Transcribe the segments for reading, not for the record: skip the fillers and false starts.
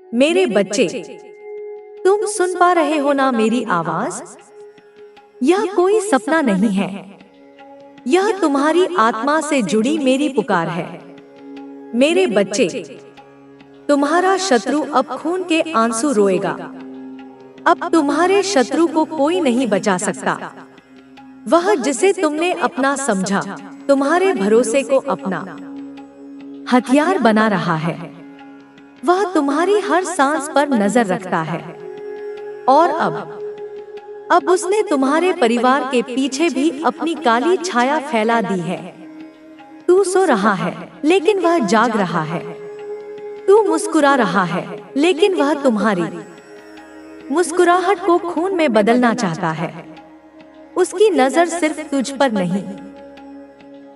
मेरे बच्चे, तुम सुन पा रहे हो ना मेरी आवाज? यह कोई सपना नहीं है, यह तुम्हारी आत्मा से जुड़ी मेरी पुकार है। मेरे बच्चे, तुम्हारा शत्रु अब खून के आंसू रोएगा। अब तुम्हारे शत्रु को कोई नहीं बचा सकता। वह जिसे तुमने अपना समझा, तुम्हारे भरोसे को अपना हथियार बना रहा है। वह तुम्हारी हर सांस पर नजर रखता है। और अब उसने तुम्हारे परिवार के पीछे भी अपनी काली छाया फैला दी है। तू सो रहा है, लेकिन वह जाग रहा है। तू मुस्कुरा रहा है, लेकिन वह तुम्हारी मुस्कुराहट को खून में बदलना चाहता है। उसकी नजर सिर्फ तुझ पर नहीं,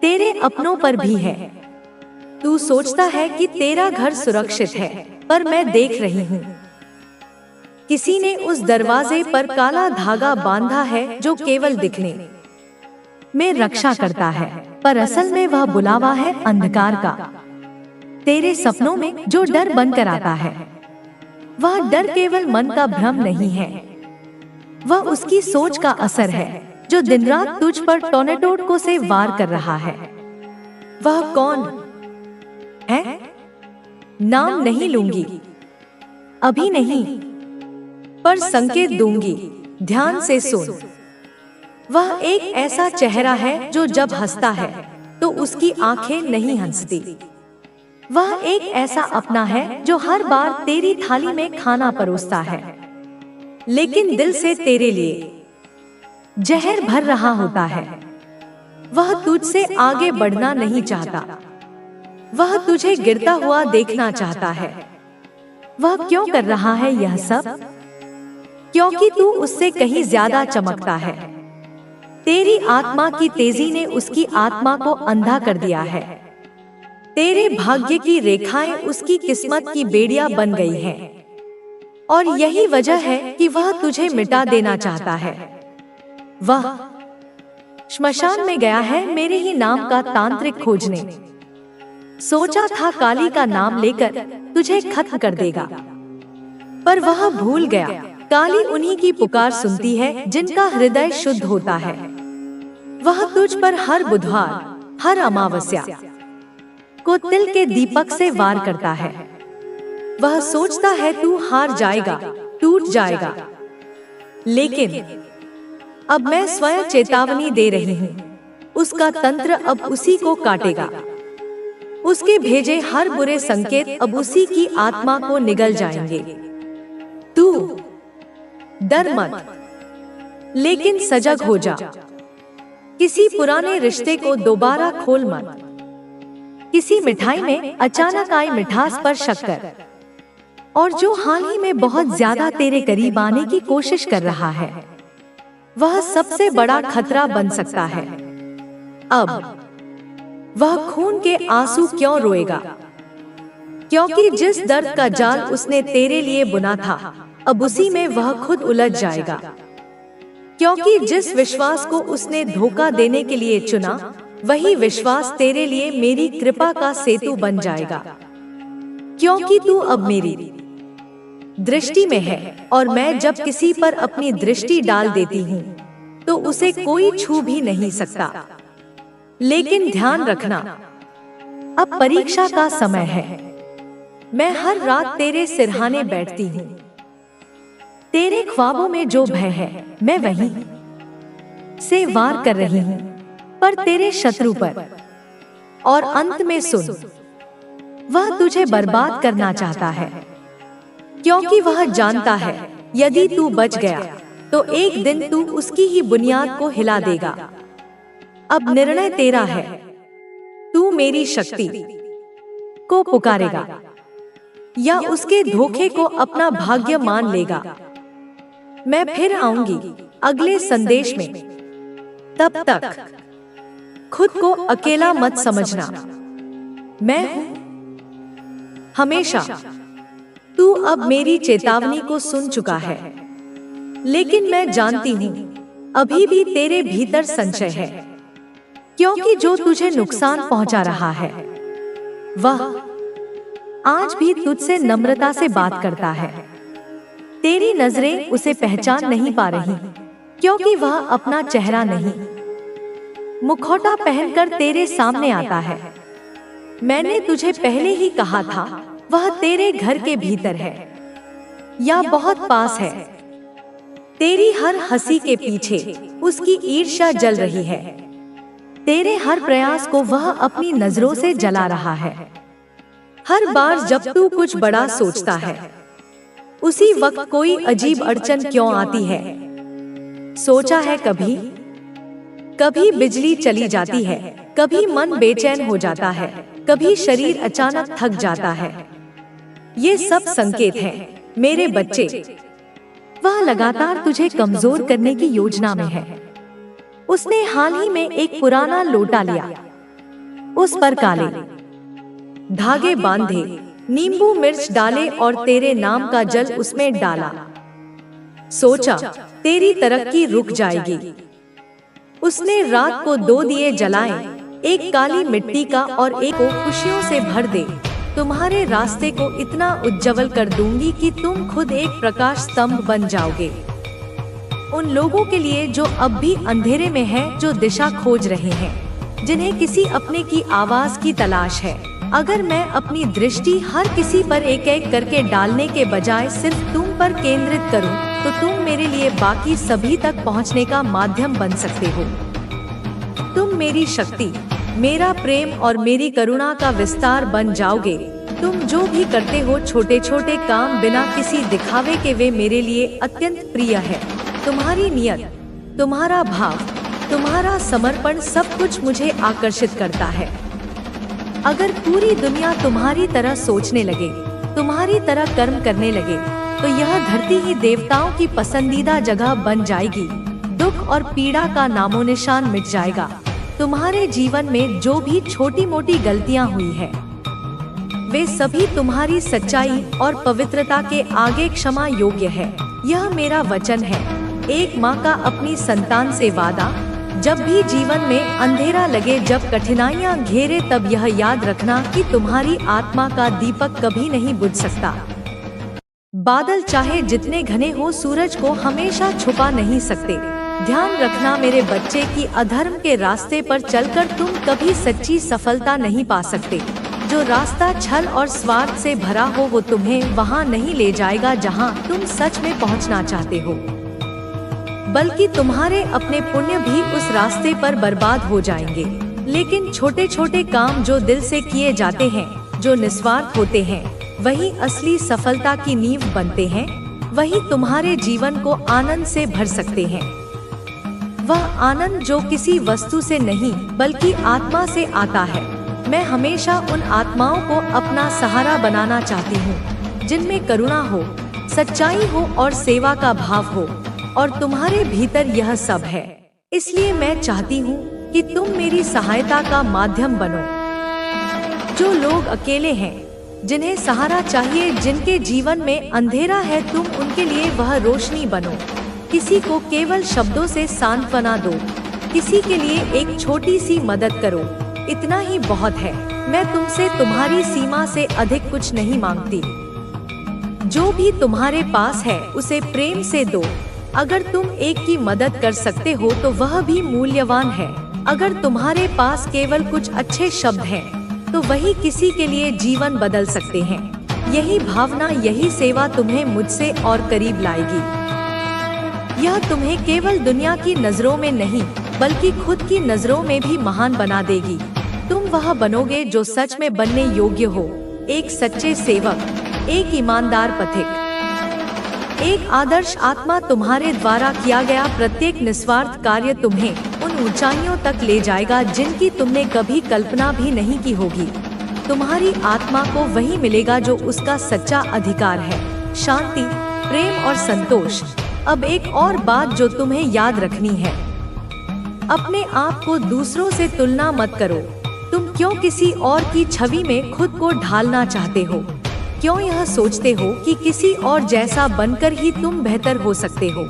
तेरे अपनों पर भी है। तू सोचता है कि तेरा घर सुरक्षित है, पर मैं देख रही हूँ। किसी ने उस दरवाजे पर काला धागा बांधा है जो केवल दिखने में रक्षा करता है, पर असल में वह बुलावा है अंधकार का। तेरे सपनों में जो डर बनकर आता है, वह डर केवल मन का भ्रम नहीं है, वह उसकी सोच का असर है जो दिन रात तुझ पर टोर्नेडो से वार कर रहा है। वह कौन है? नाम नहीं लूंगी, अभी नहीं, पर संकेत दूंगी। ध्यान से सुन। वह एक ऐसा चेहरा है जो जब हंसता है तो उसकी आंखें नहीं हंसती। वह एक ऐसा अपना है जो हर बार तेरी थाली में खाना परोसता है, लेकिन दिल से तेरे लिए जहर भर रहा होता है। वह तुझसे आगे बढ़ना नहीं चाहता, वह तुझे गिरता हुआ देखना चाहता है। वह क्यों कर रहा है यह सब? क्योंकि तू उससे कहीं ज्यादा चमकता है। तेरी आत्मा की तेजी ने उसकी आत्मा को अंधा कर दिया है। तेरे भाग्य की रेखाएं उसकी किस्मत की बेड़ियां बन गई हैं। और यही वजह है कि वह तुझे मिटा देना चाहता है। वह श्मशान में गया है मेरे ही नाम का तांत्रिक खोजने। सोचा था काली का नाम लेकर तुझे खत्म कर देगा, पर वह भूल गया। काली उन्हीं की पुकार सुनती है जिनका हृदय शुद्ध होता है। वह तुझ पर हर बुधवार, हर अमावस्या को तिल के दीपक से वार करता है। वह सोचता है तू हार जाएगा, टूट जाएगा, लेकिन अब मैं स्वयं चेतावनी दे रही हूँ। उसका तंत्र अब उसी को काटेगा। उसके भेजे हर बुरे संकेत अब उसी की आत्मा को निगल जाएंगे। तू डर मत, लेकिन सजग हो जा। किसी पुराने रिश्ते को दोबारा खोल मत। किसी मिठाई में अचानक आई मिठास पर शक्कर, और जो हाल ही में बहुत ज्यादा तेरे करीब आने की कोशिश कर रहा है, वह सबसे बड़ा खतरा बन सकता है। अब वह खून के आंसू क्यों रोएगा? क्योंकि जिस दर्द का जाल उसने तेरे लिए बुना था, अब उसी में वह खुद उलझ जाएगा। क्योंकि जिस विश्वास को उसने धोखा देने के लिए चुना, वही विश्वास तेरे लिए मेरी कृपा का सेतु बन जाएगा। क्योंकि तू अब मेरी दृष्टि में है, और मैं जब किसी पर अपनी दृष्टि डाल देती हूँ तो उसे कोई छू भी नहीं सकता। लेकिन ध्यान रखना, अब परीक्षा का समय है। मैं हर रात तेरे सिरहाने बैठती हूँ। तेरे ख्वाबों में जो भय है, मैं वहीं से वार कर रही हूँ, पर तेरे शत्रु पर। और अंत में सुन, वह तुझे बर्बाद करना चाहता है, क्योंकि वह जानता है यदि तू बच गया तो एक दिन तू उसकी ही बुनियाद को हिला देगा। अब निर्णय तेरा है। तू मेरी शक्ति को पुकारेगा या उसके धोखे को अपना भाग्य मान लेगा। मैं फिर आऊंगी अगले संदेश में। तब तक खुद को अकेला मत समझना। मैं हूं हमेशा। तू अब मेरी चेतावनी को सुन चुका है, लेकिन मैं जानती हूँ अभी भी तेरे भीतर संशय है, क्योंकि जो तुझे नुकसान पहुंचा रहा है वह आज भी तुझसे नम्रता से बात करता है। तेरी नजरें उसे पहचान नहीं पा रही, क्योंकि वह अपना चेहरा नहीं मुखौटा पहनकर तेरे सामने आता है। मैंने तुझे पहले ही कहा था, वह तेरे घर के भीतर है या बहुत पास है। तेरी हर हंसी के पीछे उसकी ईर्ष्या जल रही है। तेरे हर प्रयास को वह अपनी नजरों से जला रहा है। हर बार जब तू कुछ बड़ा सोचता है, उसी वक्त कोई अजीब अड़चन क्यों आती है? सोचा है कभी? कभी बिजली चली जाती है, कभी मन बेचैन हो जाता है, कभी शरीर अचानक थक जाता है। ये सब संकेत हैं, मेरे बच्चे। वह लगातार तुझे कमजोर करने की योजना में है। उसने हाल ही में एक पुराना लोटा लिया, उस पर काले धागे बांधे, नींबू मिर्च डाले और तेरे नाम का जल उसमें डाला। सोचा तेरी तरक्की रुक जाएगी। उसने रात को 2 दिए जलाए, एक काली मिट्टी का और एक को खुशियों से भर दे। तुम्हारे रास्ते को इतना उज्जवल कर दूंगी कि तुम खुद एक प्रकाश स्तंभ बन जाओगे। उन लोगों के लिए जो अब भी अंधेरे में हैं, जो दिशा खोज रहे हैं, जिन्हें किसी अपने की आवाज की तलाश है। अगर मैं अपनी दृष्टि हर किसी पर एक एक करके डालने के बजाय सिर्फ तुम पर केंद्रित करूं, तो तुम मेरे लिए बाकी सभी तक पहुंचने का माध्यम बन सकते हो। तुम मेरी शक्ति, मेरा प्रेम और मेरी करुणा का विस्तार बन जाओगे। तुम जो भी करते हो, छोटे छोटे काम बिना किसी दिखावे के, वे मेरे लिए अत्यंत प्रिय है। तुम्हारी नियत, तुम्हारा भाव, तुम्हारा समर्पण, सब कुछ मुझे आकर्षित करता है। अगर पूरी दुनिया तुम्हारी तरह सोचने लगे, तुम्हारी तरह कर्म करने लगे, तो यह धरती ही देवताओं की पसंदीदा जगह बन जाएगी। दुख और पीड़ा का नामो निशान मिट जाएगा। तुम्हारे जीवन में जो भी छोटी मोटी गलतियां हुई है, वे सभी तुम्हारी सच्चाई और पवित्रता के आगे क्षमा योग्य है। यह मेरा वचन है, एक माँ का अपनी संतान से वादा। जब भी जीवन में अंधेरा लगे, जब कठिनाइयां घेरे, तब यह याद रखना कि तुम्हारी आत्मा का दीपक कभी नहीं बुझ सकता। बादल चाहे जितने घने हो, सूरज को हमेशा छुपा नहीं सकते। ध्यान रखना मेरे बच्चे की अधर्म के रास्ते पर चलकर तुम कभी सच्ची सफलता नहीं पा सकते। जो रास्ता छल और स्वार्थ से भरा हो, वो तुम्हें वहां नहीं ले जाएगा जहां तुम सच में पहुंचना चाहते हो, बल्कि तुम्हारे अपने पुण्य भी उस रास्ते पर बर्बाद हो जाएंगे। लेकिन छोटे छोटे काम जो दिल से किए जाते हैं, जो निस्वार्थ होते हैं, वही असली सफलता की नींव बनते हैं। वही तुम्हारे जीवन को आनंद से भर सकते हैं। वह आनंद जो किसी वस्तु से नहीं, बल्कि आत्मा से आता है। मैं हमेशा उन आत्माओं को अपना सहारा बनाना चाहती हूँ, जिनमें करुणा हो, सच्चाई हो और सेवा का भाव हो। और तुम्हारे भीतर यह सब है। इसलिए मैं चाहती हूँ कि तुम मेरी सहायता का माध्यम बनो। जो लोग अकेले हैं, जिन्हें सहारा चाहिए, जिनके जीवन में अंधेरा है, तुम उनके लिए वह रोशनी बनो। किसी को केवल शब्दों से सांत्वना दो, किसी के लिए एक छोटी सी मदद करो। इतना ही बहुत है। मैं तुमसे तुम्हारी सीमा से अधिक कुछ नहीं मांगती। जो भी तुम्हारे पास है, उसे प्रेम से दो। अगर तुम एक की मदद कर सकते हो, तो वह भी मूल्यवान है। अगर तुम्हारे पास केवल कुछ अच्छे शब्द हैं, तो वही किसी के लिए जीवन बदल सकते हैं। यही भावना, यही सेवा तुम्हें मुझसे और करीब लाएगी। यह तुम्हें केवल दुनिया की नजरों में नहीं, बल्कि खुद की नजरों में भी महान बना देगी। तुम वह बनोगे जो सच में बनने योग्य हो। एक सच्चे सेवक, एक ईमानदार पथिक, एक आदर्श आत्मा। तुम्हारे द्वारा किया गया प्रत्येक निस्वार्थ कार्य तुम्हें उन ऊंचाइयों तक ले जाएगा जिनकी तुमने कभी कल्पना भी नहीं की होगी। तुम्हारी आत्मा को वही मिलेगा जो उसका सच्चा अधिकार है, शांति, प्रेम और संतोष। अब एक और बात जो तुम्हें याद रखनी है, अपने आप को दूसरों से तुलना मत करो। तुम क्यों किसी और की छवि में खुद को ढालना चाहते हो? क्यों यह सोचते हो कि किसी और जैसा बनकर ही तुम बेहतर हो सकते हो?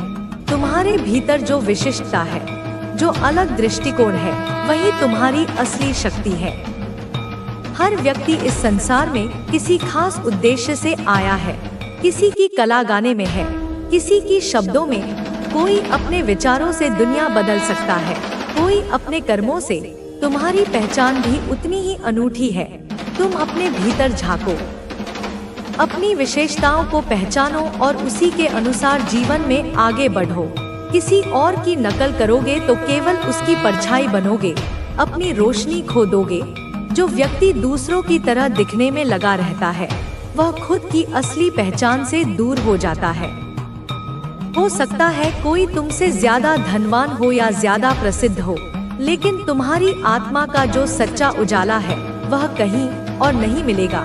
तुम्हारे भीतर जो विशिष्टता है, जो अलग दृष्टिकोण है, वही तुम्हारी असली शक्ति है। हर व्यक्ति इस संसार में किसी खास उद्देश्य से आया है। किसी की कला गाने में है, किसी की शब्दों में। कोई अपने विचारों से दुनिया बदल सकता है, कोई अपने कर्मों से। तुम्हारी पहचान भी उतनी ही अनूठी है। तुम अपने भीतर झांको, अपनी विशेषताओं को पहचानो और उसी के अनुसार जीवन में आगे बढ़ो। किसी और की नकल करोगे तो केवल उसकी परछाई बनोगे, अपनी रोशनी खो दोगे। जो व्यक्ति दूसरों की तरह दिखने में लगा रहता है, वह खुद की असली पहचान से दूर हो जाता है। हो सकता है कोई तुमसे ज्यादा धनवान हो या ज्यादा प्रसिद्ध हो, लेकिन तुम्हारी आत्मा का जो सच्चा उजाला है वह कहीं और नहीं मिलेगा।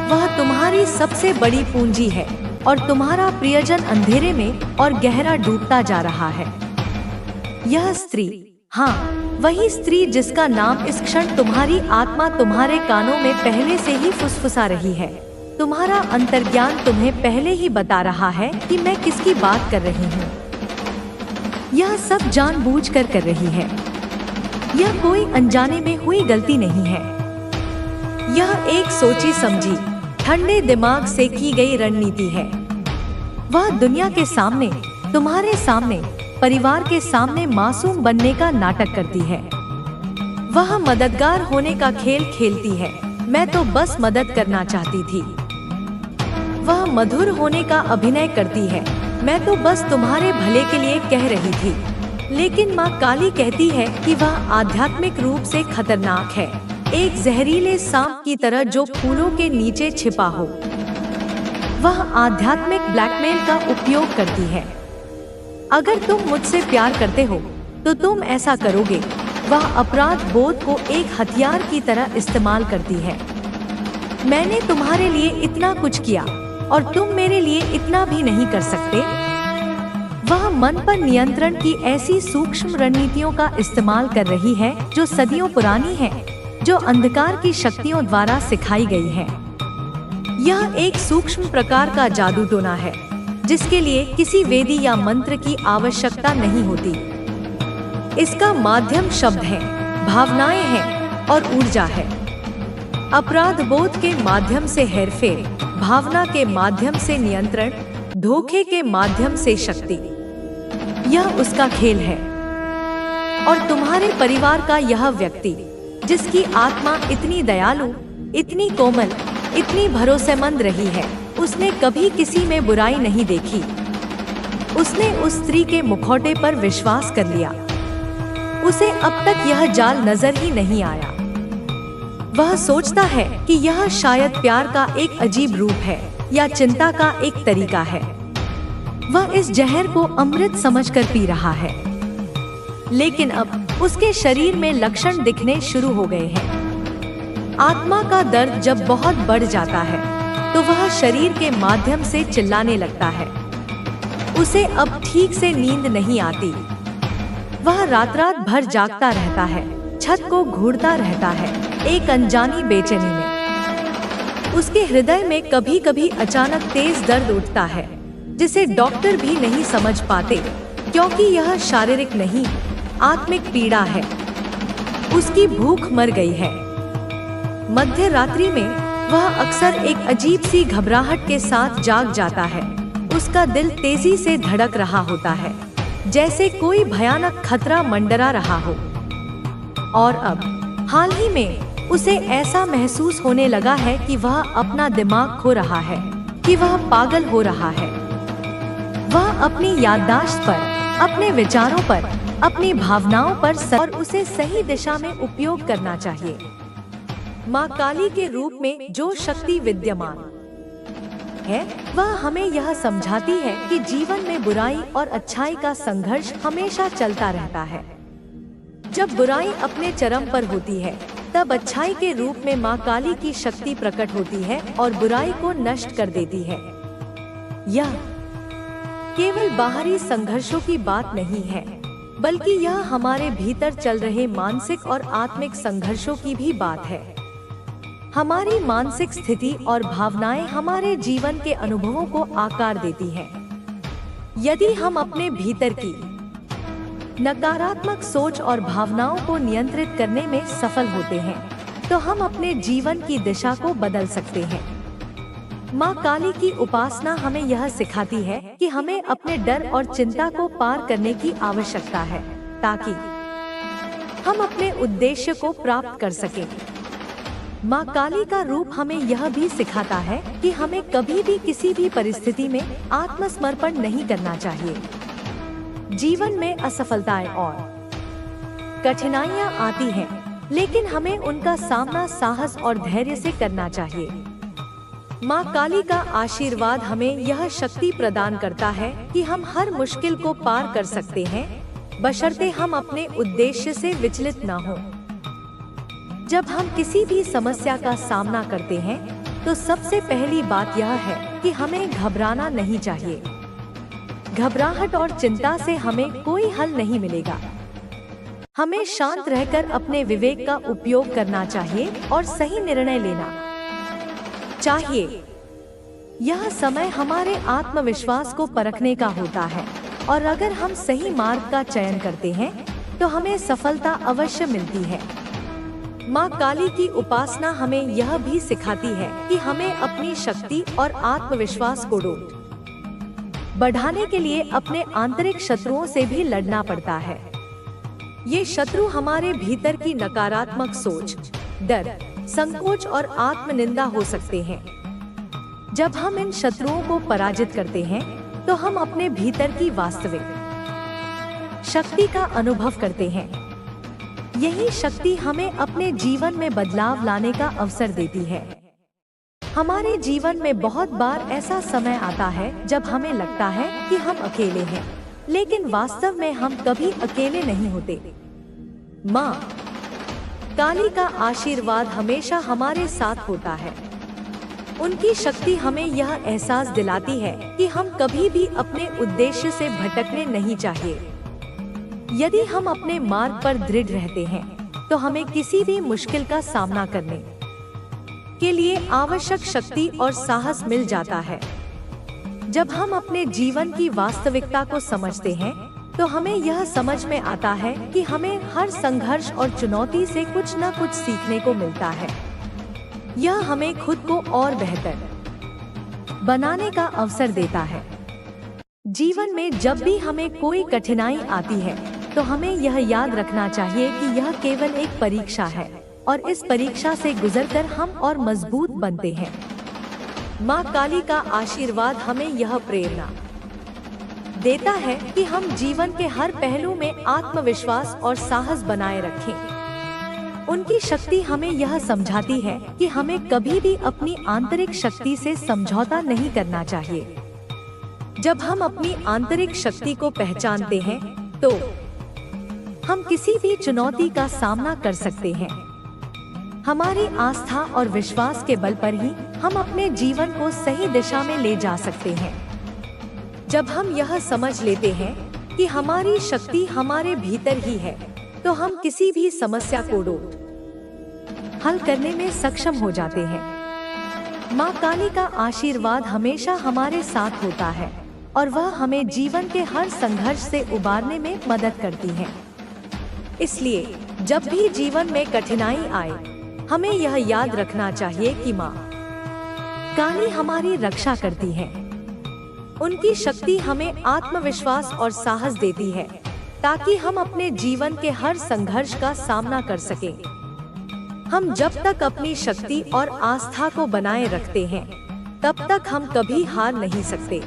वह तुम्हारी सबसे बड़ी पूंजी है और तुम्हारा प्रियजन अंधेरे में और गहरा डूबता जा रहा है। यह स्त्री, हाँ, वही स्त्री जिसका नाम इस क्षण तुम्हारी आत्मा तुम्हारे कानों में पहले से ही फुसफुसा रही है। तुम्हारा अंतर्ज्ञान तुम्हें पहले ही बता रहा है कि मैं किसकी बात कर रही हूँ। यह सब जानबूझकर कर रही है। यह कोई अनजाने में हुई गलती नहीं है। यह एक सोची समझी, ठंडे दिमाग से की गई रणनीति है। वह दुनिया के सामने, तुम्हारे सामने, परिवार के सामने मासूम बनने का नाटक करती है। वह मददगार होने का खेल खेलती है। मैं तो बस मदद करना चाहती थी। वह मधुर होने का अभिनय करती है। मैं तो बस तुम्हारे भले के लिए कह रही थी। लेकिन माँ काली कहती है कि वह आध्यात्मिक रूप से खतरनाक है, एक जहरीले सांप की तरह जो फूलों के नीचे छिपा हो। वह आध्यात्मिक ब्लैकमेल का उपयोग करती है। अगर तुम मुझसे प्यार करते हो तो तुम ऐसा करोगे। वह अपराध बोध को एक हथियार की तरह इस्तेमाल करती है। मैंने तुम्हारे लिए इतना कुछ किया और तुम मेरे लिए इतना भी नहीं कर सकते। वह मन पर नियंत्रण की ऐसी सूक्ष्म रणनीतियों का इस्तेमाल कर रही है जो सदियों पुरानी है, जो अंधकार की शक्तियों द्वारा सिखाई गई है। यह एक सूक्ष्म प्रकार का जादू टोना है जिसके लिए किसी वेदी या मंत्र की आवश्यकता नहीं होती। इसका माध्यम शब्द है, भावनाएं हैं और ऊर्जा है। अपराध बोध के माध्यम से हेरफेर, भावना के माध्यम से नियंत्रण, धोखे के माध्यम से शक्ति। यह उसका खेल है। और तुम्हारे परिवार का यह व्यक्ति जिसकी आत्मा इतनी दयालु, इतनी कोमल, इतनी भरोसेमंद रही है, उसने कभी किसी में बुराई नहीं देखी। उसने उस स्त्री के मुखौटे पर विश्वास कर लिया। उसे अब तक यह जाल नजर ही नहीं आया। वह सोचता है कि यह शायद प्यार का एक अजीब रूप है या चिंता का एक तरीका है। वह इस जहर को अमृत समझकर पी रहा है। लेकिन अब उसके शरीर में लक्षण दिखने शुरू हो गए हैं। आत्मा का दर्द जब बहुत बढ़ जाता है तो वह शरीर के माध्यम से चिल्लाने लगता है। उसे अब ठीक से नींद नहीं आती। वह रात रात भर जागता रहता है, छत को घूरता रहता है, एक अनजानी बेचैनी में। उसके हृदय में कभी कभी अचानक तेज दर्द उठता है जिसे डॉक्टर भी नहीं समझ पाते, क्योंकि यह शारीरिक नहीं, आत्मिक पीड़ा है। उसकी भूख मर गई है। मध्य रात्रि में वह अक्सर एक अजीब सी घबराहट के साथ जाग जाता है। उसका दिल तेजी से धड़क रहा होता है, जैसे कोई भयानक खतरा मंडरा रहा हो। और अब हाल ही में उसे ऐसा महसूस होने लगा है कि वह अपना दिमाग खो रहा है, कि वह पागल हो रहा है। वह अपनी याददाश्त पर, अपने विचारों पर, अपनी भावनाओं पर और उसे सही दिशा में उपयोग करना चाहिए। माँ काली के रूप में जो शक्ति विद्यमान है, वह हमें यह समझाती है कि जीवन में बुराई और अच्छाई का संघर्ष हमेशा चलता रहता है। जब बुराई अपने चरम पर होती है, तब अच्छाई के रूप में माँ काली की शक्ति प्रकट होती है और बुराई को नष्ट कर देती है। यह केवल बाहरी संघर्षों की बात नहीं है, बल्कि यह हमारे भीतर चल रहे मानसिक और आत्मिक संघर्षों की भी बात है। हमारी मानसिक स्थिति और भावनाएं हमारे जीवन के अनुभवों को आकार देती हैं। यदि हम अपने भीतर की नकारात्मक सोच और भावनाओं को नियंत्रित करने में सफल होते हैं, तो हम अपने जीवन की दिशा को बदल सकते हैं। माँ काली की उपासना हमें यह सिखाती है कि हमें अपने डर और चिंता को पार करने की आवश्यकता है, ताकि हम अपने उद्देश्य को प्राप्त कर सकें। माँ काली का रूप हमें यह भी सिखाता है कि हमें कभी भी किसी भी परिस्थिति में आत्मसमर्पण नहीं करना चाहिए। जीवन में असफलताएं और कठिनाइयां आती हैं, लेकिन हमें उनका सामना साहस और धैर्य से करना चाहिए। माँ काली का आशीर्वाद हमें यह शक्ति प्रदान करता है कि हम हर मुश्किल को पार कर सकते हैं, बशर्ते हम अपने उद्देश्य से विचलित न हों। जब हम किसी भी समस्या का सामना करते हैं, तो सबसे पहली बात यह है कि हमें घबराना नहीं चाहिए। घबराहट और चिंता से हमें कोई हल नहीं मिलेगा। हमें शांत रहकर अपने विवेक का उपयोग करना चाहिए और सही निर्णय लेना चाहिए। यह समय हमारे आत्मविश्वास को परखने का होता है, और अगर हम सही मार्ग का चयन करते हैं तो हमें सफलता अवश्य मिलती है। माँ काली की उपासना हमें यह भी सिखाती है कि हमें अपनी शक्ति और आत्मविश्वास को बढ़ाने के लिए अपने आंतरिक शत्रुओं से भी लड़ना पड़ता है। ये शत्रु हमारे भीतर की नकारात्मक सोच, डर, संकोच और आत्मनिंदा हो सकते हैं। जब हम इन शत्रुओं को पराजित करते हैं, तो हम अपने भीतर की वास्तविक शक्ति का अनुभव करते हैं। यही शक्ति हमें अपने जीवन में बदलाव लाने का अवसर देती है। हमारे जीवन में बहुत बार ऐसा समय आता है जब हमें लगता है कि हम अकेले हैं, लेकिन वास्तव में हम कभी अकेले नहीं होते। माँ काली का आशीर्वाद हमेशा हमारे साथ होता है। उनकी शक्ति हमें यह एहसास दिलाती है कि हम कभी भी अपने उद्देश्य से भटकने नहीं चाहिए। यदि हम अपने मार्ग पर दृढ़ रहते हैं, तो हमें किसी भी मुश्किल का सामना करने के लिए आवश्यक शक्ति और साहस मिल जाता है। जब हम अपने जीवन की वास्तविकता को समझते हैं, तो हमें यह समझ में आता है कि हमें हर संघर्ष और चुनौती से कुछ न कुछ सीखने को मिलता है। यह हमें खुद को और बेहतर बनाने का अवसर देता है। जीवन में जब भी हमें कोई कठिनाई आती है, तो हमें यह याद रखना चाहिए कि यह केवल एक परीक्षा है, और इस परीक्षा से गुजरकर हम और मजबूत बनते हैं। माँ काली का आशीर्वाद हमें यह प्रेरणा देता है कि हम जीवन के हर पहलू में आत्मविश्वास और साहस बनाए रखें। उनकी शक्ति हमें यह समझाती है कि हमें कभी भी अपनी आंतरिक शक्ति से समझौता नहीं करना चाहिए। जब हम अपनी आंतरिक शक्ति को पहचानते हैं, तो हम किसी भी चुनौती का सामना कर सकते हैं। हमारी आस्था और विश्वास के बल पर ही हम अपने जीवन को सही दिशा में ले जा सकते हैं। जब हम यह समझ लेते हैं कि हमारी शक्ति हमारे भीतर ही है, तो हम किसी भी समस्या को हल करने में सक्षम हो जाते हैं। माँ काली का आशीर्वाद हमेशा हमारे साथ होता है, और वह हमें जीवन के हर संघर्ष से उबारने में मदद करती है। इसलिए जब भी जीवन में कठिनाई आए, हमें यह याद रखना चाहिए कि माँ काली हमारी रक्षा करती है। उनकी शक्ति हमें आत्मविश्वास और साहस देती है, ताकि हम अपने जीवन के हर संघर्ष का सामना कर सकें। हम जब तक अपनी शक्ति और आस्था को बनाए रखते हैं, तब तक हम कभी हार नहीं सकते।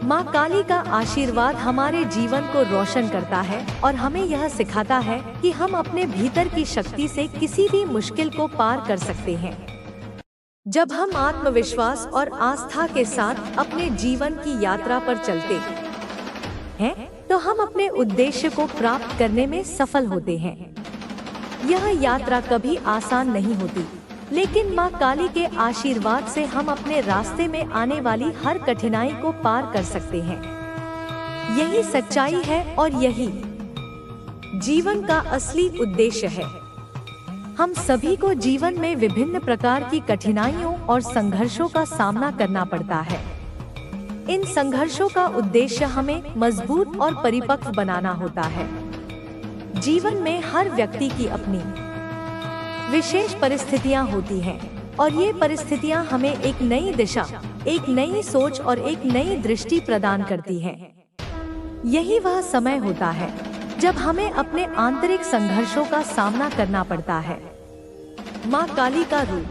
माँ काली का आशीर्वाद हमारे जीवन को रोशन करता है, और हमें यह सिखाता है कि हम अपने भीतर की शक्ति से किसी भी मुश्किल को पार कर सकते हैं। जब हम आत्मविश्वास और आस्था के साथ अपने जीवन की यात्रा पर चलते हैं, तो हम अपने उद्देश्य को प्राप्त करने में सफल होते हैं। यह यात्रा कभी आसान नहीं होती, लेकिन माँ काली के आशीर्वाद से हम अपने रास्ते में आने वाली हर कठिनाई को पार कर सकते हैं। यही सच्चाई है, और यही जीवन का असली उद्देश्य है। हम सभी को जीवन में विभिन्न प्रकार की कठिनाइयों और संघर्षों का सामना करना पड़ता है। इन संघर्षों का उद्देश्य हमें मजबूत और परिपक्व बनाना होता है। जीवन में हर व्यक्ति की अपनी विशेष परिस्थितियां होती हैं और ये परिस्थितियां हमें एक नई दिशा, एक नई सोच और एक नई दृष्टि प्रदान करती हैं। यही वह समय होता है जब हमें अपने आंतरिक संघर्षों का सामना करना पड़ता है। माँ काली का रूप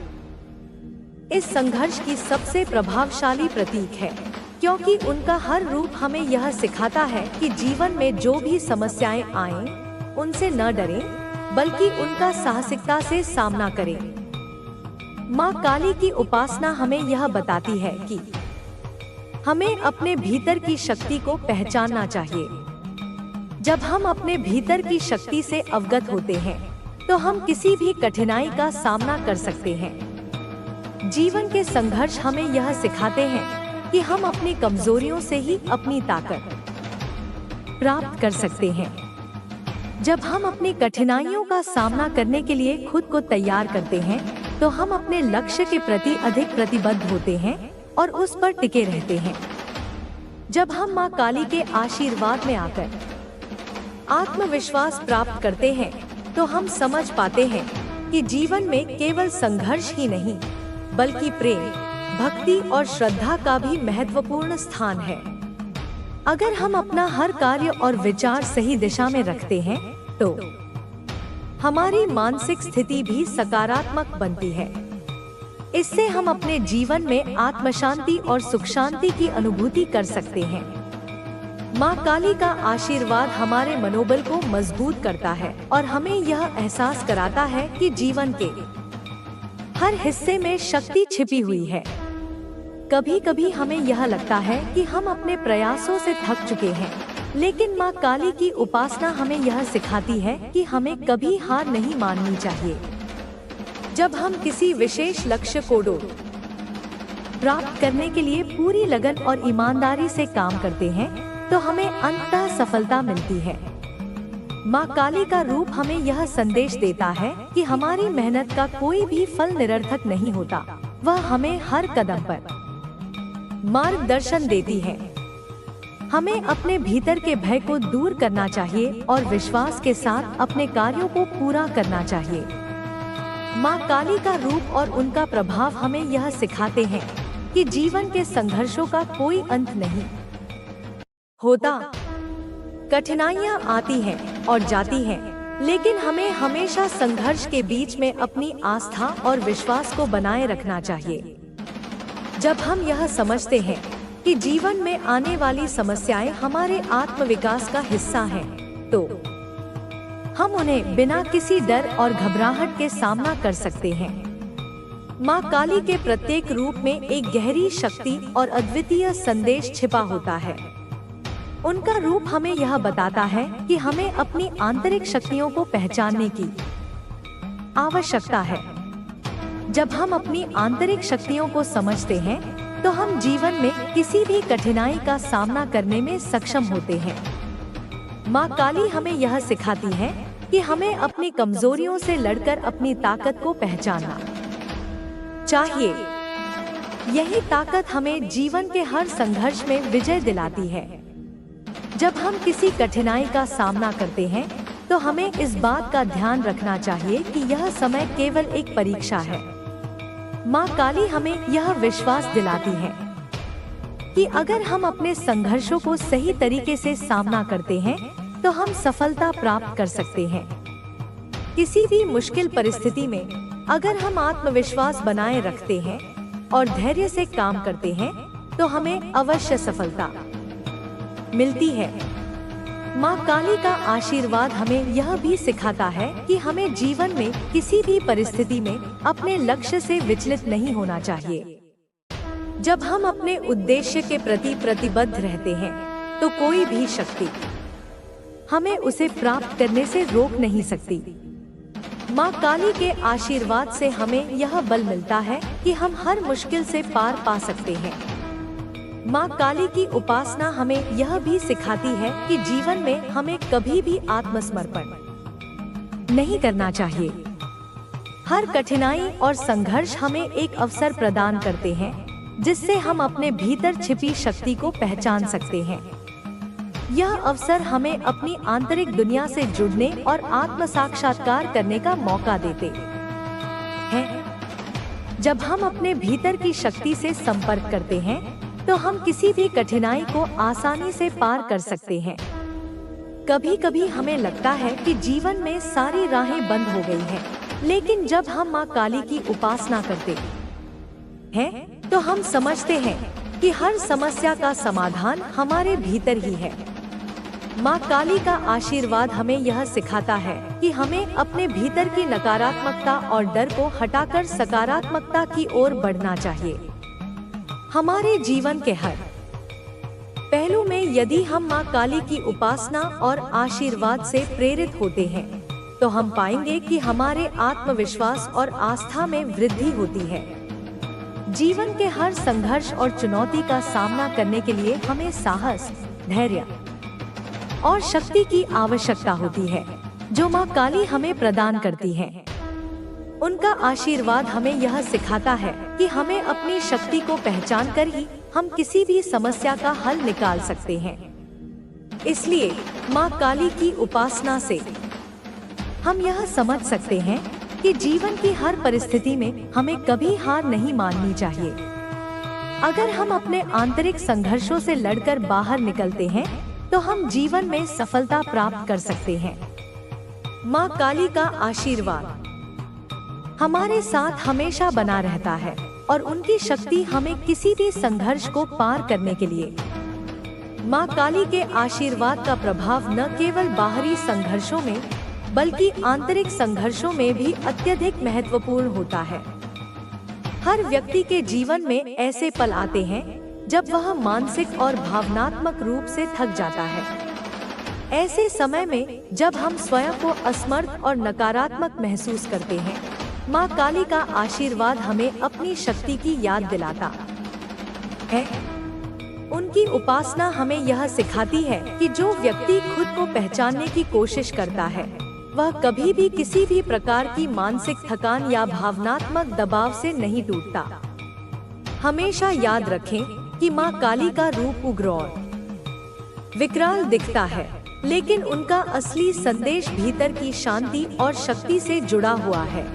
इस संघर्ष की सबसे प्रभावशाली प्रतीक है, क्योंकि उनका हर रूप हमें यह सिखाता है कि जीवन में जो भी समस्याएं आएं, उनसे न डरें, बल्कि उनका साहसिकता से सामना करें। माँ काली की उपासना हमें यह बताती है कि हमें अपने भीतर की शक्ति को पहचानना चाहिए। जब हम अपने भीतर की शक्ति से अवगत होते हैं, तो हम किसी भी कठिनाई का सामना कर सकते हैं। जीवन के संघर्ष हमें यह सिखाते हैं कि हम अपनी कमजोरियों से ही अपनी ताकत प्राप्त कर सकते हैं। जब हम अपनी कठिनाइयों का सामना करने के लिए खुद को तैयार करते हैं, तो हम अपने लक्ष्य के प्रति अधिक प्रतिबद्ध होते हैं और उस पर टिके रहते हैं। जब हम माँ काली के आशीर्वाद में आकर आत्मविश्वास प्राप्त करते हैं, तो हम समझ पाते हैं कि जीवन में केवल संघर्ष ही नहीं, बल्कि प्रेम, भक्ति और श्रद्धा का भी महत्वपूर्ण स्थान है। अगर हम अपना हर कार्य और विचार सही दिशा में रखते हैं, तो हमारी मानसिक स्थिति भी सकारात्मक बनती है। इससे हम अपने जीवन में आत्मशांति और सुख शांति की अनुभूति कर सकते हैं। माँ काली का आशीर्वाद हमारे मनोबल को मजबूत करता है और हमें यह एहसास कराता है कि जीवन के हर हिस्से में शक्ति छिपी हुई है। कभी कभी हमें यह लगता है कि हम अपने प्रयासों से थक चुके हैं, लेकिन माँ काली की उपासना हमें यह सिखाती है कि हमें कभी हार नहीं माननी चाहिए। जब हम किसी विशेष लक्ष्य को प्राप्त करने के लिए पूरी लगन और ईमानदारी से काम करते हैं, तो हमें अंततः सफलता मिलती है। माँ काली का रूप हमें यह संदेश देता है कि हमारी मेहनत का कोई भी फल निरर्थक नहीं होता। वह हमें हर कदम पर मार्गदर्शन देती है। हमें अपने भीतर के भय को दूर करना चाहिए और विश्वास के साथ अपने कार्यों को पूरा करना चाहिए। माँ काली का रूप और उनका प्रभाव हमें यह सिखाते हैं कि जीवन के संघर्षों का कोई अंत नहीं होता। कठिनाइयाँ आती हैं और जाती हैं, लेकिन हमें हमेशा संघर्ष के बीच में अपनी आस्था और विश्वास को बनाए रखना चाहिए। जब हम यह समझते हैं कि जीवन में आने वाली समस्याएं हमारे आत्मविकास का हिस्सा हैं, तो हम उन्हें बिना किसी डर और घबराहट के सामना कर सकते हैं। माँ काली के प्रत्येक रूप में एक गहरी शक्ति और अद्वितीय संदेश छिपा होता है। उनका रूप हमें यह बताता है कि हमें अपनी आंतरिक शक्तियों को पहचानने की आवश्यकता है। जब हम अपनी आंतरिक शक्तियों को समझते हैं, तो हम जीवन में किसी भी कठिनाई का सामना करने में सक्षम होते हैं। माँ काली हमें यह सिखाती है कि हमें अपनी कमजोरियों से लड़कर अपनी ताकत को पहचानना चाहिए। यही ताकत हमें जीवन के हर संघर्ष में विजय दिलाती है। जब हम किसी कठिनाई का सामना करते हैं, तो हमें इस बात का ध्यान रखना चाहिए कि यह समय केवल एक परीक्षा है। माँ काली हमें यह विश्वास दिलाती है कि अगर हम अपने संघर्षों को सही तरीके से सामना करते हैं, तो हम सफलता प्राप्त कर सकते हैं। किसी भी मुश्किल परिस्थिति में अगर हम आत्मविश्वास बनाए रखते हैं और धैर्य से काम करते हैं, तो हमें अवश्य सफलता मिलती है। माँ काली का आशीर्वाद हमें यह भी सिखाता है कि हमें जीवन में किसी भी परिस्थिति में अपने लक्ष्य से विचलित नहीं होना चाहिए। जब हम अपने उद्देश्य के प्रति प्रतिबद्ध रहते हैं, तो कोई भी शक्ति हमें उसे प्राप्त करने से रोक नहीं सकती। माँ काली के आशीर्वाद से हमें यह बल मिलता है कि हम हर मुश्किल से पार पा सकते हैं। माँ काली की उपासना हमें यह भी सिखाती है कि जीवन में हमें कभी भी आत्मसमर्पण नहीं करना चाहिए। हर कठिनाई और संघर्ष हमें एक अवसर प्रदान करते हैं, जिससे हम अपने भीतर छिपी शक्ति को पहचान सकते हैं। यह अवसर हमें अपनी आंतरिक दुनिया से जुड़ने और आत्म साक्षात्कार करने का मौका देते जब हम अपने भीतर की शक्ति से संपर्क करते हैं तो हम किसी भी कठिनाई को आसानी से पार कर सकते हैं। कभी कभी हमें लगता है कि जीवन में सारी राहें बंद हो गई हैं, लेकिन जब हम माँ काली की उपासना करते हैं तो हम समझते हैं कि हर समस्या का समाधान हमारे भीतर ही है। माँ काली का आशीर्वाद हमें यह सिखाता है कि हमें अपने भीतर की नकारात्मकता और डर को हटाकर सकारात्मकता की ओर बढ़ना चाहिए। हमारे जीवन के हर पहलू में यदि हम माँ काली की उपासना और आशीर्वाद से प्रेरित होते हैं तो हम पाएंगे कि हमारे आत्मविश्वास और आस्था में वृद्धि होती है। जीवन के हर संघर्ष और चुनौती का सामना करने के लिए हमें साहस, धैर्य और शक्ति की आवश्यकता होती है, जो माँ काली हमें प्रदान करती है। उनका आशीर्वाद हमें यह सिखाता है कि हमें अपनी शक्ति को पहचान कर ही हम किसी भी समस्या का हल निकाल सकते हैं। इसलिए माँ काली की उपासना से हम यह समझ सकते हैं कि जीवन की हर परिस्थिति में हमें कभी हार नहीं माननी चाहिए। अगर हम अपने आंतरिक संघर्षों से लड़कर बाहर निकलते हैं तो हम जीवन में सफलता प्राप्त कर सकते हैं। माँ काली का आशीर्वाद हमारे साथ हमेशा बना रहता है और उनकी शक्ति हमें किसी भी संघर्ष को पार करने के लिए। माँ काली के आशीर्वाद का प्रभाव न केवल बाहरी संघर्षों में बल्कि आंतरिक संघर्षों में भी अत्यधिक महत्वपूर्ण होता है। हर व्यक्ति के जीवन में ऐसे पल आते हैं जब वह मानसिक और भावनात्मक रूप से थक जाता है। ऐसे समय में जब हम स्वयं को असमर्थ और नकारात्मक महसूस करते हैं, माँ काली का आशीर्वाद हमें अपनी शक्ति की याद दिलाता है। उनकी उपासना हमें यह सिखाती है कि जो व्यक्ति खुद को पहचानने की कोशिश करता है वह कभी भी किसी भी प्रकार की मानसिक थकान या भावनात्मक दबाव से नहीं टूटता। हमेशा याद रखें कि माँ काली का रूप उग्र और विकराल दिखता है, लेकिन उनका असली संदेश भीतर की शांति और शक्ति से जुड़ा हुआ है।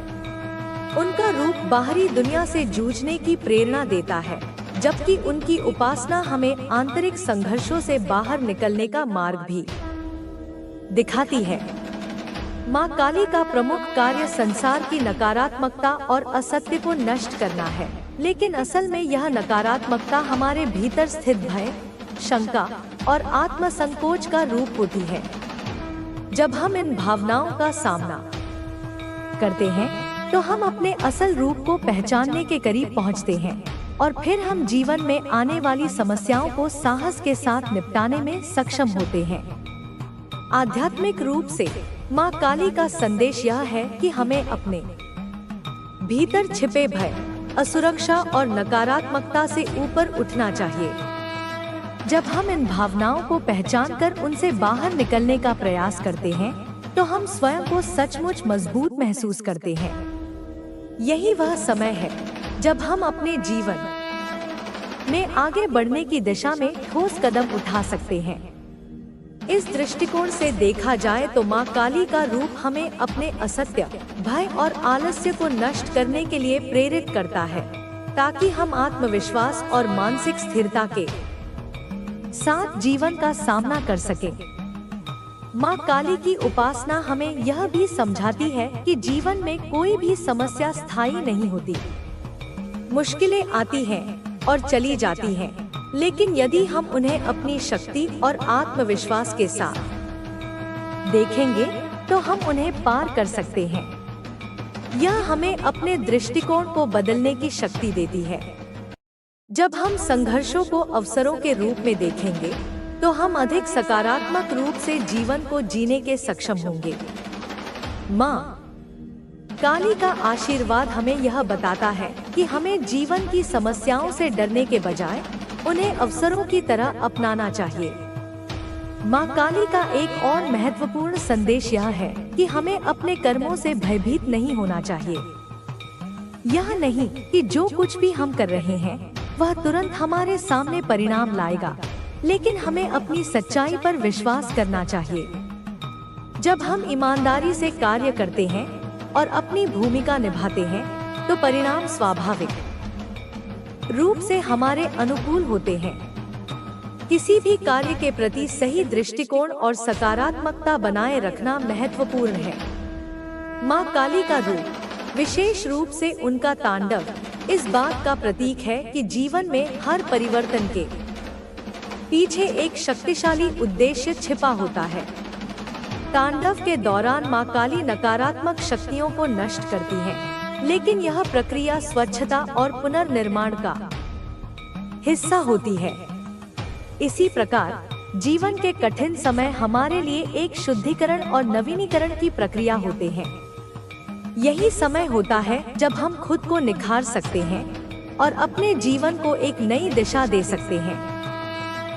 उनका रूप बाहरी दुनिया से जूझने की प्रेरणा देता है, जबकि उनकी उपासना हमें आंतरिक संघर्षों से बाहर निकलने का मार्ग भी दिखाती है। माँ काली का प्रमुख कार्य संसार की नकारात्मकता और असत्य को नष्ट करना है, लेकिन असल में यह नकारात्मकता हमारे भीतर स्थित भय, शंका और आत्मसंकोच का रूप होती है। जब हम इन भावनाओं का सामना करते हैं तो हम अपने असल रूप को पहचानने के करीब पहुंचते हैं और फिर हम जीवन में आने वाली समस्याओं को साहस के साथ निपटाने में सक्षम होते हैं। आध्यात्मिक रूप से माँ काली का संदेश यह है कि हमें अपने भीतर छिपे भय, असुरक्षा और नकारात्मकता से ऊपर उठना चाहिए। जब हम इन भावनाओं को पहचानकर उनसे बाहर निकलने का प्रयास करते हैं तो हम स्वयं को सचमुच मजबूत महसूस करते हैं। यही वह समय है जब हम अपने जीवन में आगे बढ़ने की दिशा में ठोस कदम उठा सकते हैं। इस दृष्टिकोण से देखा जाए तो माँ काली का रूप हमें अपने असत्य, भय और आलस्य को नष्ट करने के लिए प्रेरित करता है, ताकि हम आत्मविश्वास और मानसिक स्थिरता के साथ जीवन का सामना कर सकें। माँ काली की उपासना हमें यह भी समझाती है कि जीवन में कोई भी समस्या स्थायी नहीं होती। मुश्किलें आती हैं और चली जाती हैं, लेकिन यदि हम उन्हें अपनी शक्ति और आत्मविश्वास के साथ देखेंगे तो हम उन्हें पार कर सकते हैं। यह हमें अपने दृष्टिकोण को बदलने की शक्ति देती है। जब हम संघर्षों को अवसरों के रूप में देखेंगे तो हम अधिक सकारात्मक रूप से जीवन को जीने के सक्षम होंगे। माँ काली का आशीर्वाद हमें यह बताता है कि हमें जीवन की समस्याओं से डरने के बजाय उन्हें अवसरों की तरह अपनाना चाहिए। माँ काली का एक और महत्वपूर्ण संदेश यह है कि हमें अपने कर्मों से भयभीत नहीं होना चाहिए। यह नहीं कि जो कुछ भी हम कर रहे हैं वह तुरंत हमारे सामने परिणाम लाएगा, लेकिन हमें अपनी सच्चाई पर विश्वास करना चाहिए। जब हम ईमानदारी से कार्य करते हैं और अपनी भूमिका निभाते हैं तो परिणाम स्वाभाविक रूप से हमारे अनुकूल होते हैं। किसी भी कार्य के प्रति सही दृष्टिकोण और सकारात्मकता बनाए रखना महत्वपूर्ण है। माँ काली का रूप, विशेष रूप से उनका तांडव, इस बात का प्रतीक है कि जीवन में हर परिवर्तन के पीछे एक शक्तिशाली उद्देश्य छिपा होता है। तांडव के दौरान माँ काली नकारात्मक शक्तियों को नष्ट करती हैं, लेकिन यह प्रक्रिया स्वच्छता और पुनर्निर्माण का हिस्सा होती है। इसी प्रकार जीवन के कठिन समय हमारे लिए एक शुद्धिकरण और नवीनीकरण की प्रक्रिया होते हैं। यही समय होता है जब हम खुद को निखार सकते हैं और अपने जीवन को एक नई दिशा दे सकते हैं।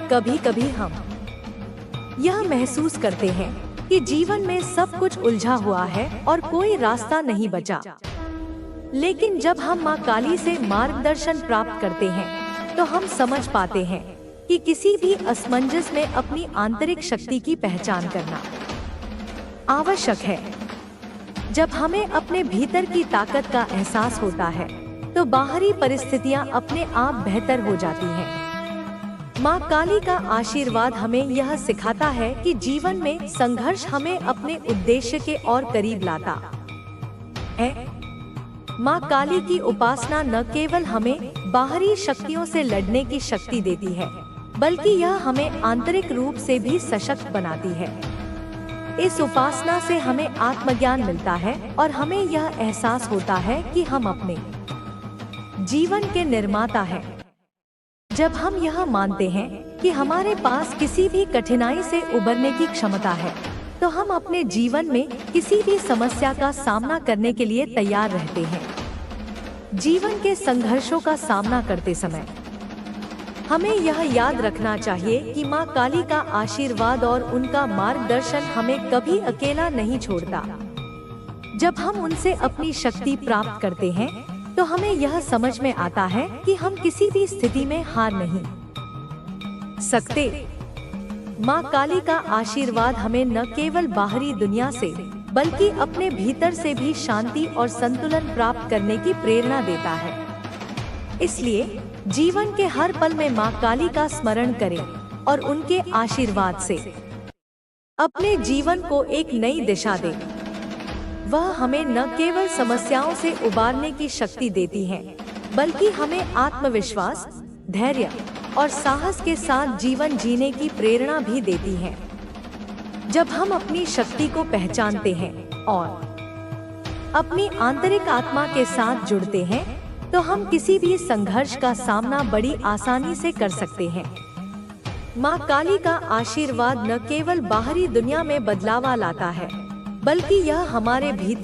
कभी कभी हम यह महसूस करते हैं कि जीवन में सब कुछ उलझा हुआ है और कोई रास्ता नहीं बचा। लेकिन जब हम माँ काली से मार्गदर्शन प्राप्त करते हैं तो हम समझ पाते हैं कि किसी भी असमंजस में अपनी आंतरिक शक्ति की पहचान करना आवश्यक है। जब हमें अपने भीतर की ताकत का एहसास होता है तो बाहरी परिस्थितियां अपने आप बेहतर हो जाती हैं। माँ काली का आशीर्वाद हमें यह सिखाता है कि जीवन में संघर्ष हमें अपने उद्देश्य के और करीब लाता है। माँ काली की उपासना न केवल हमें बाहरी शक्तियों से लड़ने की शक्ति देती है, बल्कि यह हमें आंतरिक रूप से भी सशक्त बनाती है। इस उपासना से हमें आत्मज्ञान मिलता है और हमें यह एहसास होता है कि हम अपने जीवन के निर्माता हैं। जब हम यह मानते हैं कि हमारे पास किसी भी कठिनाई से उबरने की क्षमता है, तो हम अपने जीवन में किसी भी समस्या का सामना करने के लिए तैयार रहते हैं। जीवन के संघर्षों का सामना करते समय हमें यह याद रखना चाहिए कि माँ काली का आशीर्वाद और उनका मार्गदर्शन हमें कभी अकेला नहीं छोड़ता। जब हम उनसे अपनी शक्ति प्राप्त करते हैं तो हमें यह समझ में आता है कि हम किसी भी स्थिति में हार नहीं सकते। माँ काली का आशीर्वाद हमें न केवल बाहरी दुनिया से बल्कि अपने भीतर से भी शांति और संतुलन प्राप्त करने की प्रेरणा देता है। इसलिए जीवन के हर पल में माँ काली का स्मरण करें और उनके आशीर्वाद से अपने जीवन को एक नई दिशा दें। वह हमें न केवल समस्याओं से उबारने की शक्ति देती है, बल्कि हमें आत्मविश्वास, धैर्य और साहस के साथ जीवन जीने की प्रेरणा भी देती है। जब हम अपनी शक्ति को पहचानते हैं और अपनी आंतरिक आत्मा के साथ जुड़ते हैं, तो हम किसी भी संघर्ष का सामना बड़ी आसानी से कर सकते हैं। माँ काली का आशीर्वाद न केवल बाहरी दुनिया में बदलाव लाता है, बल्कि यह हमारे भीतर